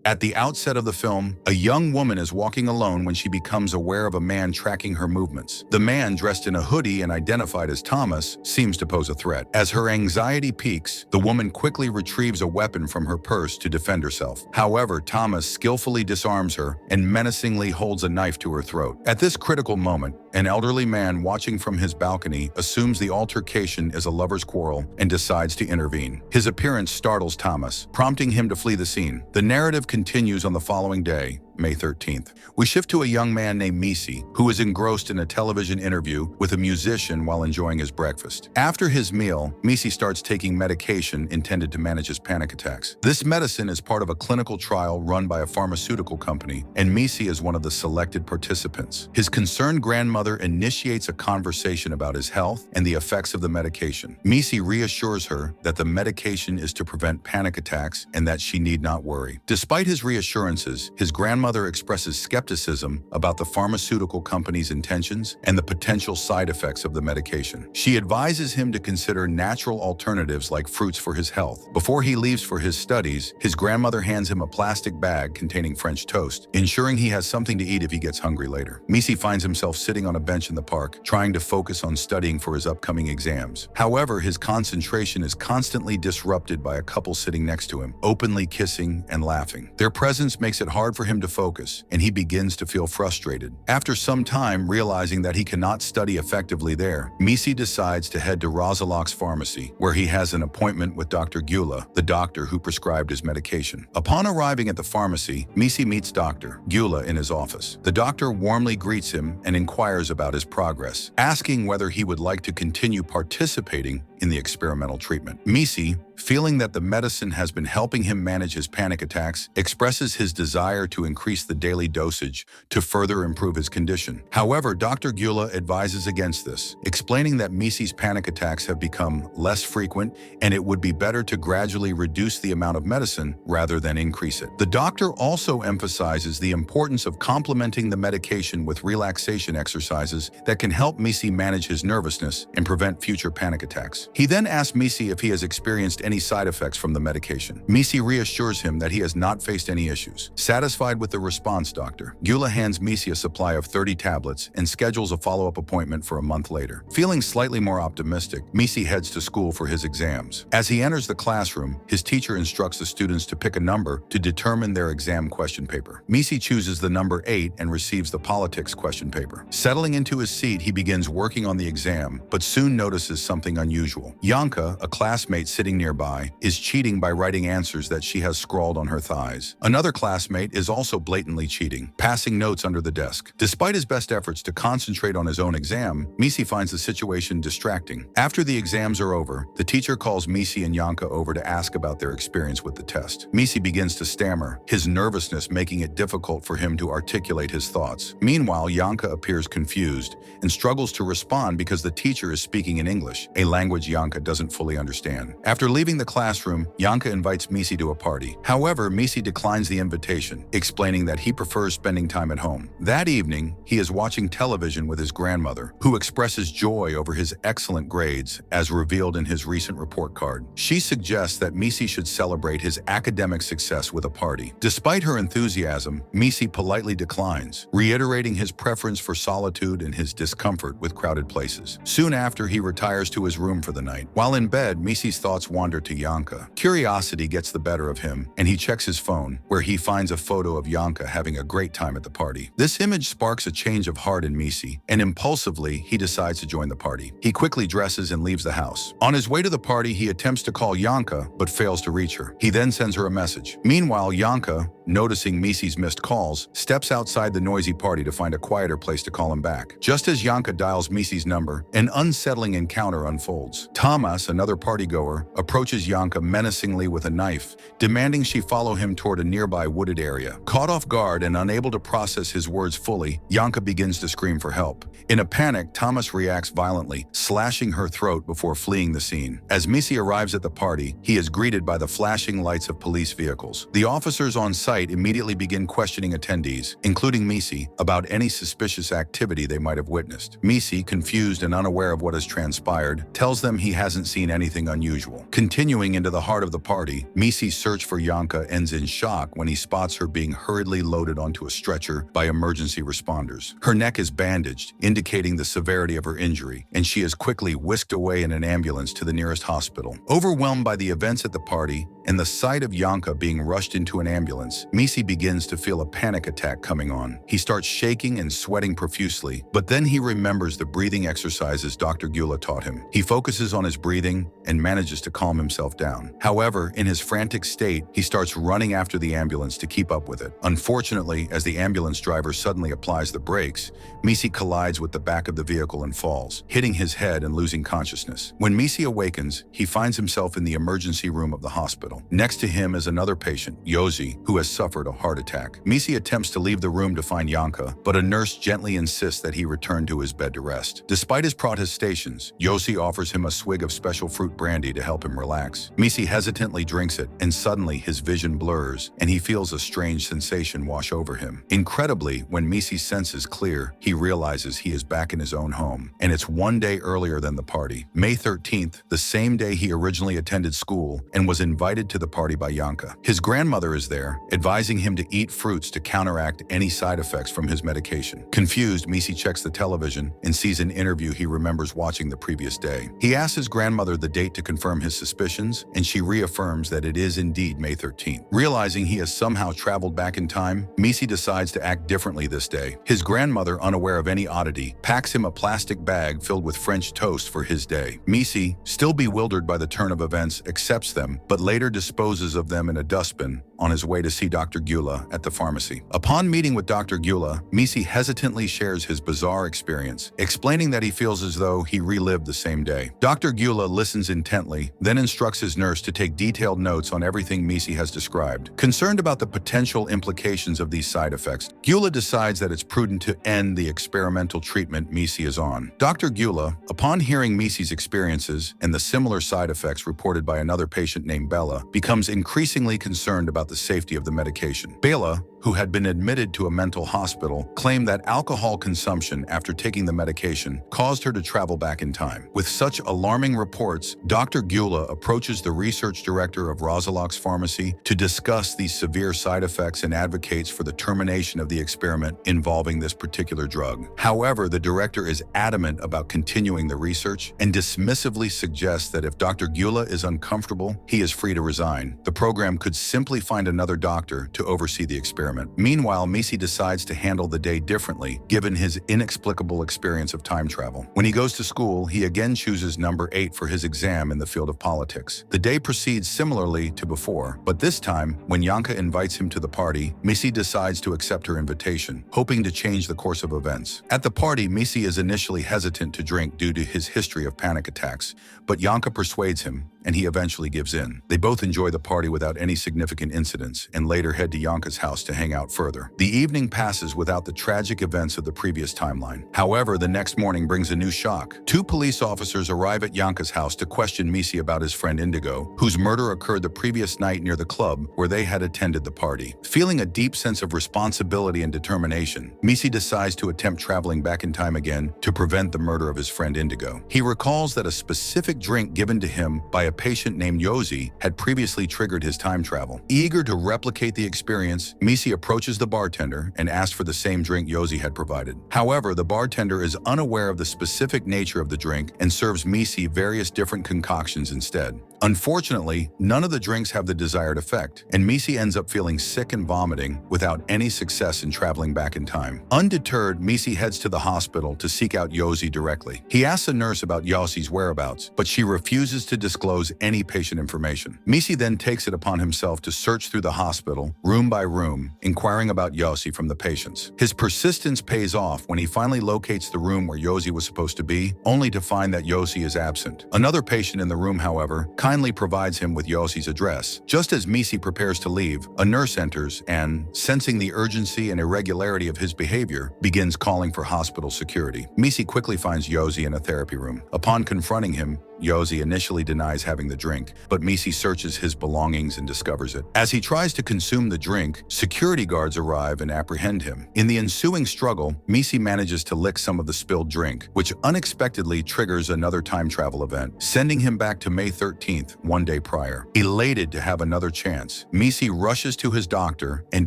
At the outset of the film, a young woman is walking alone when she becomes aware of a man tracking her movements. The man, dressed in a hoodie and identified as Thomas, seems to pose a threat. As her anxiety peaks, the woman quickly retrieves a weapon from her purse to defend herself. However, Thomas skillfully disarms her and menacingly holds a knife to her throat. At this critical moment, an elderly man watching from his balcony assumes the altercation is a lover's quarrel and decides to intervene. His appearance startles Thomas, prompting him to flee the scene. The narrative continues on the following day, May 13th. We shift to a young man named Misi, who is engrossed in a television interview with a musician while enjoying his breakfast. After his meal, Misi starts taking medication intended to manage his panic attacks. This medicine is part of a clinical trial run by a pharmaceutical company, and Misi is one of the selected participants. His concerned grandmother initiates a conversation about his health and the effects of the medication. Misi reassures her that the medication is to prevent panic attacks and that she need not worry. Despite his reassurances, his grandmother expresses skepticism about the pharmaceutical company's intentions and the potential side effects of the medication. She advises him to consider natural alternatives like fruits for his health. Before he leaves for his studies, his grandmother hands him a plastic bag containing French toast, ensuring he has something to eat if he gets hungry later. Misi finds himself sitting on a bench in the park, trying to focus on studying for his upcoming exams. However, his concentration is constantly disrupted by a couple sitting next to him, openly kissing and laughing. Their presence makes it hard for him to focus, and he begins to feel frustrated. After some time, realizing that he cannot study effectively there, Misi decides to head to Rosalak's pharmacy, where he has an appointment with Dr. Gula, the doctor who prescribed his medication. Upon arriving at the pharmacy, Misi meets Dr. Gula in his office. The doctor warmly greets him and inquires about his progress, asking whether he would like to continue participating in the experimental treatment. Misi, feeling that the medicine has been helping him manage his panic attacks, expresses his desire to increase the daily dosage to further improve his condition. However, Dr. Gula advises against this, explaining that Misi's panic attacks have become less frequent and it would be better to gradually reduce the amount of medicine rather than increase it. The doctor also emphasizes the importance of complementing the medication with relaxation exercises that can help Misi manage his nervousness and prevent future panic attacks. He then asks Misi if he has experienced any side effects from the medication. Misi reassures him that he has not faced any issues. Satisfied with the response, Dr. Gula hands Misi a supply of 30 tablets and schedules a follow-up appointment for a month later. Feeling slightly more optimistic, Misi heads to school for his exams. As he enters the classroom, his teacher instructs the students to pick a number to determine their exam question paper. Misi chooses the number 8 and receives the politics question paper. Settling into his seat, he begins working on the exam, but soon notices something unusual. Yanka, a classmate sitting nearby, is cheating by writing answers that she has scrawled on her thighs. Another classmate is also blatantly cheating, passing notes under the desk. Despite his best efforts to concentrate on his own exam, Misi finds the situation distracting. After the exams are over, the teacher calls Misi and Yanka over to ask about their experience with the test. Misi begins to stammer, his nervousness making it difficult for him to articulate his thoughts. Meanwhile, Yanka appears confused and struggles to respond because the teacher is speaking in English, a language Yanka doesn't fully understand. After leaving the classroom, Yanka invites Misi to a party. However, Misi declines the invitation, explaining that he prefers spending time at home. That evening, he is watching television with his grandmother, who expresses joy over his excellent grades, as revealed in his recent report card. She suggests that Misi should celebrate his academic success with a party. Despite her enthusiasm, Misi politely declines, reiterating his preference for solitude and his discomfort with crowded places. Soon after, he retires to his room for the night. While in bed, Misi's thoughts wander to Yanka. Curiosity gets the better of him, and he checks his phone, where he finds a photo of Yanka having a great time at the party. This image sparks a change of heart in Misi, and impulsively, he decides to join the party. He quickly dresses and leaves the house. On his way to the party, he attempts to call Yanka, but fails to reach her. He then sends her a message. Meanwhile, Yanka, noticing Misi's missed calls, steps outside the noisy party to find a quieter place to call him back. Just as Yanka dials Misi's number, an unsettling encounter unfolds. Thomas, another partygoer, approaches Yanka menacingly with a knife, demanding she follow him toward a nearby wooded area. Caught off guard and unable to process his words fully, Yanka begins to scream for help. In a panic, Thomas reacts violently, slashing her throat before fleeing the scene. As Misi arrives at the party, he is greeted by the flashing lights of police vehicles. The officers on site sight immediately begin questioning attendees, including Misi, about any suspicious activity they might have witnessed. Misi, confused and unaware of what has transpired, tells them he hasn't seen anything unusual. Continuing into the heart of the party, Misi's search for Yanka ends in shock when he spots her being hurriedly loaded onto a stretcher by emergency responders. Her neck is bandaged, indicating the severity of her injury, and she is quickly whisked away in an ambulance to the nearest hospital. Overwhelmed by the events at the party and the sight of Yanka being rushed into an ambulance, Misi begins to feel a panic attack coming on. He starts shaking and sweating profusely, but then he remembers the breathing exercises Dr. Gula taught him. He focuses on his breathing and manages to calm himself down. However, in his frantic state, he starts running after the ambulance to keep up with it. Unfortunately, as the ambulance driver suddenly applies the brakes, Misi collides with the back of the vehicle and falls, hitting his head and losing consciousness. When Misi awakens, he finds himself in the emergency room of the hospital. Next to him is another patient, Yosi, who has suffered a heart attack. Misi attempts to leave the room to find Yanka, but a nurse gently insists that he return to his bed to rest. Despite his protestations, Yosi offers him a swig of special fruit brandy to help him relax. Misi hesitantly drinks it, and suddenly his vision blurs, and he feels a strange sensation wash over him. Incredibly, when Misi's senses clear, he realizes he is back in his own home, and it's one day earlier than the party. May 13th, the same day he originally attended school and was invited to the party by Yanka. His grandmother is there, advising him to eat fruits to counteract any side effects from his medication. Confused, Misi checks the television and sees an interview he remembers watching the previous day. He asks his grandmother the date to confirm his suspicions, and she reaffirms that it is indeed May 13th. Realizing he has somehow traveled back in time, Misi decides to act differently this day. His grandmother, unaware of any oddity, packs him a plastic bag filled with French toast for his day. Misi, still bewildered by the turn of events, accepts them, but later disposes of them in a dustbin on his way to see Dr. Gula at the pharmacy. Upon meeting with Dr. Gula, Misi hesitantly shares his bizarre experience, explaining that he feels as though he relived the same day. Dr. Gula listens intently, then instructs his nurse to take detailed notes on everything Misi has described. Concerned about the potential implications of these side effects, Gula decides that it's prudent to end the experimental treatment Misi is on. Dr. Gula, upon hearing Misi's experiences and the similar side effects reported by another patient named Bella, becomes increasingly concerned about the safety of the medication. Bella, who had been admitted to a mental hospital, claimed that alcohol consumption after taking the medication caused her to travel back in time. With such alarming reports, Dr. Gula approaches the research director of Rozalok's pharmacy to discuss these severe side effects and advocates for the termination of the experiment involving this particular drug. However, the director is adamant about continuing the research and dismissively suggests that if Dr. Gula is uncomfortable, he is free to resign. The program could simply find another doctor to oversee the experiment. Meanwhile, Misi decides to handle the day differently, given his inexplicable experience of time travel. When he goes to school, he again chooses number 8 for his exam in the field of politics. The day proceeds similarly to before, but this time, when Yanka invites him to the party, Misi decides to accept her invitation, hoping to change the course of events. At the party, Misi is initially hesitant to drink due to his history of panic attacks, but Yanka persuades him, and he eventually gives in. They both enjoy the party without any significant incidents and later head to Yanka's house to hang out further. The evening passes without the tragic events of the previous timeline. However, the next morning brings a new shock. 2 police officers arrive at Yanka's house to question Misi about his friend Indigo, whose murder occurred the previous night near the club where they had attended the party. Feeling a deep sense of responsibility and determination, Misi decides to attempt traveling back in time again to prevent the murder of his friend Indigo. He recalls that a specific drink given to him by a patient named Yosi had previously triggered his time travel. Eager to replicate the experience, Misi approaches the bartender and asks for the same drink Yosi had provided. However, the bartender is unaware of the specific nature of the drink and serves Misi various different concoctions instead. Unfortunately, none of the drinks have the desired effect, and Misi ends up feeling sick and vomiting without any success in traveling back in time. Undeterred, Misi heads to the hospital to seek out Yosi directly. He asks a nurse about Yosi's whereabouts, but she refuses to disclose any patient information. Misi then takes it upon himself to search through the hospital, room by room, inquiring about Yosi from the patients. His persistence pays off when he finally locates the room where Yosi was supposed to be, only to find that Yosi is absent. Another patient in the room, however, kindly provides him with Yosi's address. Just as Misi prepares to leave, a nurse enters and, sensing the urgency and irregularity of his behavior, begins calling for hospital security. Misi quickly finds Yosi in a therapy room. Upon confronting him, Yosi initially denies having the drink, but Misi searches his belongings and discovers it. As he tries to consume the drink, security guards arrive and apprehend him. In the ensuing struggle, Misi manages to lick some of the spilled drink, which unexpectedly triggers another time travel event, sending him back to May 13th, one day prior. Elated to have another chance, Misi rushes to his doctor and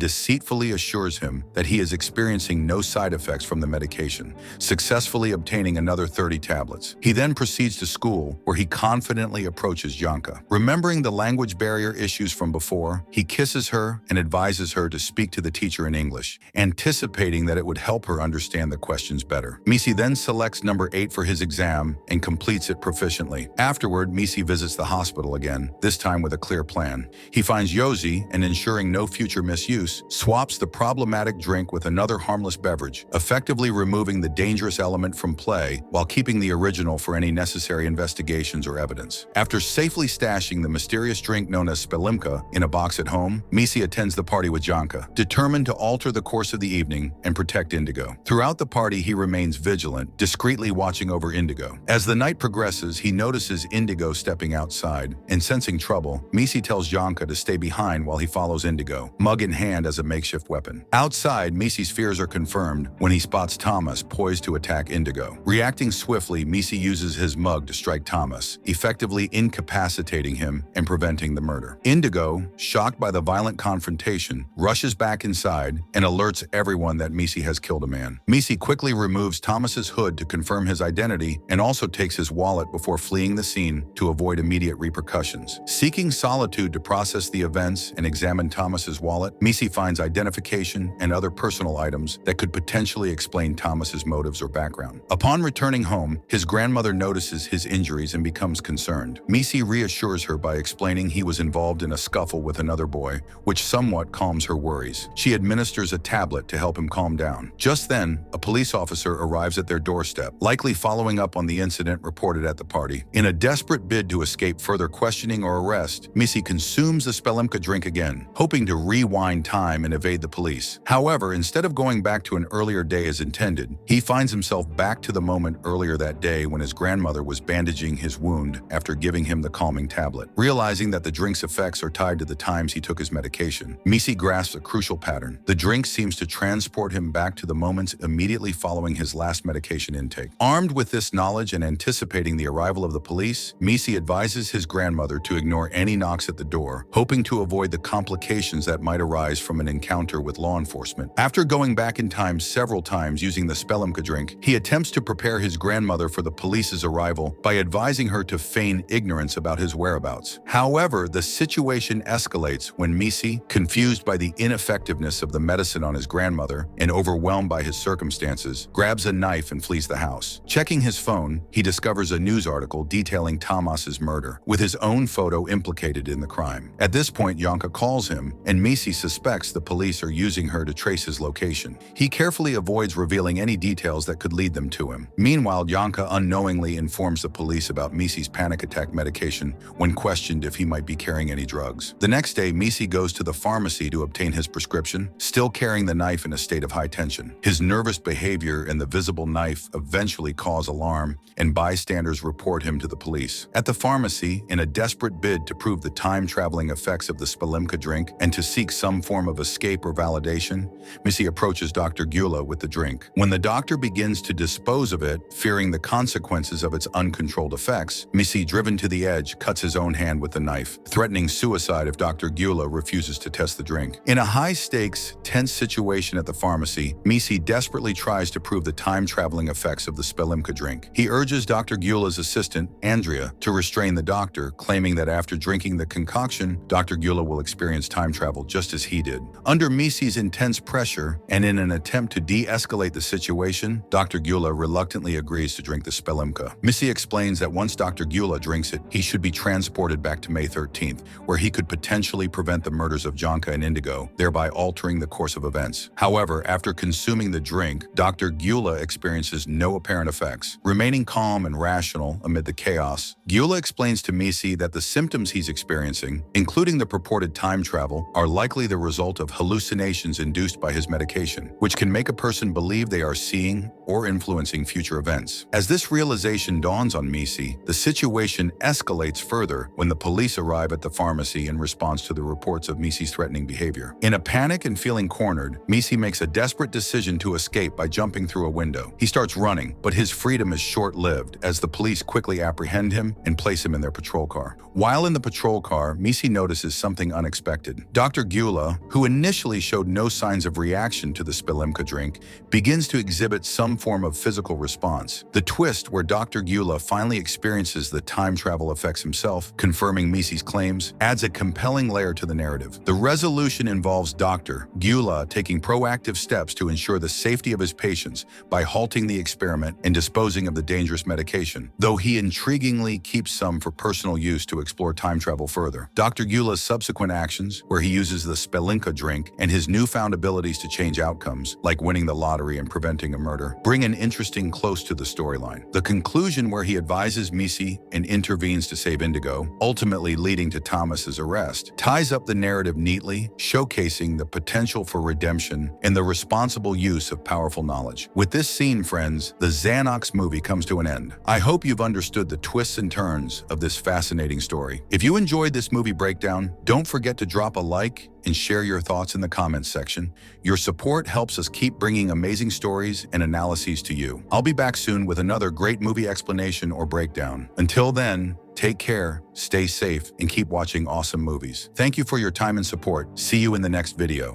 deceitfully assures him that he is experiencing no side effects from the medication, successfully obtaining another 30 tablets. He then proceeds to school, where he confidently approaches Janka. Remembering the language barrier issues from before, he kisses her and advises her to speak to the teacher in English, anticipating that it would help her understand the questions better. Misi then selects number 8 for his exam and completes it proficiently. Afterward, Misi visits the hospital again, this time with a clear plan. He finds Yosi, and ensuring no future misuse, swaps the problematic drink with another harmless beverage, effectively removing the dangerous element from play while keeping the original for any necessary investigations or evidence. After safely stashing the mysterious drink known as spelimka in a box at home, Misi attends the party with Janka, determined to alter the course of the evening and protect Indigo. Throughout the party, he remains vigilant, discreetly watching over Indigo. As the night progresses, he notices Indigo stepping outside, and sensing trouble, Misi tells Janka to stay behind while he follows Indigo, mug in hand as a makeshift weapon. Outside, Misi's fears are confirmed when he spots Thomas poised to attack Indigo. Reacting swiftly, Misi uses his mug to strike Thomas, effectively incapacitating him and preventing the murder. Indigo, shocked by the violent confrontation, rushes back inside and alerts everyone that Misi has killed a man. Misi quickly removes Thomas's hood to confirm his identity and also takes his wallet before fleeing the scene to avoid immediate repercussions. Seeking solitude to process the events and examine Thomas's wallet, Misi finds identification and other personal items that could potentially explain Thomas's motives or background. Upon returning home, his grandmother notices his injuries and becomes concerned. Misi reassures her by explaining he was involved in a scuffle with another boy, which somewhat calms her worries. She administers a tablet to help him calm down. Just then, a police officer arrives at their doorstep, likely following up on the incident reported at the party. In a desperate bid to escape further questioning or arrest, Misi consumes the spelimka drink again, hoping to rewind time and evade the police. However, instead of going back to an earlier day as intended, he finds himself back to the moment earlier that day when his grandmother was bandaging his wound after giving him the calming tablet. Realizing that the drink's effects are tied to the times he took his medication, Misi grasps a crucial pattern. The drink seems to transport him back to the moments immediately following his last medication intake. Armed with this knowledge and anticipating the arrival of the police, Misi advises his grandmother to ignore any knocks at the door, hoping to avoid the complications that might arise from an encounter with law enforcement. After going back in time several times using the spelimka drink, he attempts to prepare his grandmother for the police's arrival by advising her to feign ignorance about his whereabouts. However, the situation escalates when Misi, confused by the ineffectiveness of the medicine on his grandmother and overwhelmed by his circumstances, grabs a knife and flees the house. Checking his phone, he discovers a news article detailing Thomas's murder, with his own photo implicated in the crime. At this point, Janka calls him, and Misi suspects the police are using her to trace his location. He carefully avoids revealing any details that could lead them to him. Meanwhile, Janka unknowingly informs the police about Misi's panic attack medication when questioned if he might be carrying any drugs. The next day, Misi goes to the pharmacy to obtain his prescription, still carrying the knife in a state of high tension. His nervous behavior and the visible knife eventually cause alarm, and bystanders report him to the police. At the pharmacy, in a desperate bid to prove the time-traveling effects of the spelimka drink and to seek some form of escape or validation, Misi approaches Dr. Gula with the drink. When the doctor begins to dispose of it, fearing the consequences of its uncontrolled effects, Misi, driven to the edge, cuts his own hand with the knife, threatening suicide if Dr. Gula refuses to test the drink. In a high-stakes, tense situation at the pharmacy, Misi desperately tries to prove the time-traveling effects of the spelimka drink. He urges Dr. Gula's assistant, Andrea, to restrain the doctor, claiming that after drinking the concoction, Dr. Gula will experience time travel just as he did. Under Misi's intense pressure, and in an attempt to de-escalate the situation, Dr. Gula reluctantly agrees to drink the spelimka. Misi explains that once Dr. Gula drinks it, he should be transported back to May 13th, where he could potentially prevent the murders of Janka and Indigo, thereby altering the course of events. However, after consuming the drink, Dr. Gula experiences no apparent effects. Remaining calm and rational amid the chaos, Gula explains to Misi that the symptoms he's experiencing, including the purported time travel, are likely the result of hallucinations induced by his medication, which can make a person believe they are seeing or influencing future events. As this realization dawns on Misi, pharmacy, the situation escalates further when the police arrive at the pharmacy in response to the reports of Misi's threatening behavior. In a panic and feeling cornered, Misi makes a desperate decision to escape by jumping through a window. He starts running, but his freedom is short-lived as the police quickly apprehend him and place him in their patrol car. While in the patrol car, Misi notices something unexpected. Dr. Gula, who initially showed no signs of reaction to the Spilimka drink, begins to exhibit some form of physical response. The twist where Dr. Gula finally experiences the time travel effects himself, confirming Misi's claims, adds a compelling layer to the narrative. The resolution involves Dr. Gula taking proactive steps to ensure the safety of his patients by halting the experiment and disposing of the dangerous medication, though he intriguingly keeps some for personal use to explore time travel further. Dr. Gula's subsequent actions, where he uses the Spilinka drink and his newfound abilities to change outcomes, like winning the lottery and preventing a murder, bring an interesting close to the storyline. The conclusion, where he advises Misi and intervenes to save Indigo, ultimately leading to Thomas's arrest, ties up the narrative neatly, showcasing the potential for redemption and the responsible use of powerful knowledge. With this scene, friends, the Xanax movie comes to an end. I hope you've understood the twists and turns of this fascinating story. If you enjoyed this movie breakdown, don't forget to drop a like and share your thoughts in the comments section. Your support helps us keep bringing amazing stories and analyses to you. I'll be back soon with another great movie explanation or breakdown. Until then, take care, stay safe, and keep watching awesome movies. Thank you for your time and support. See you in the next video.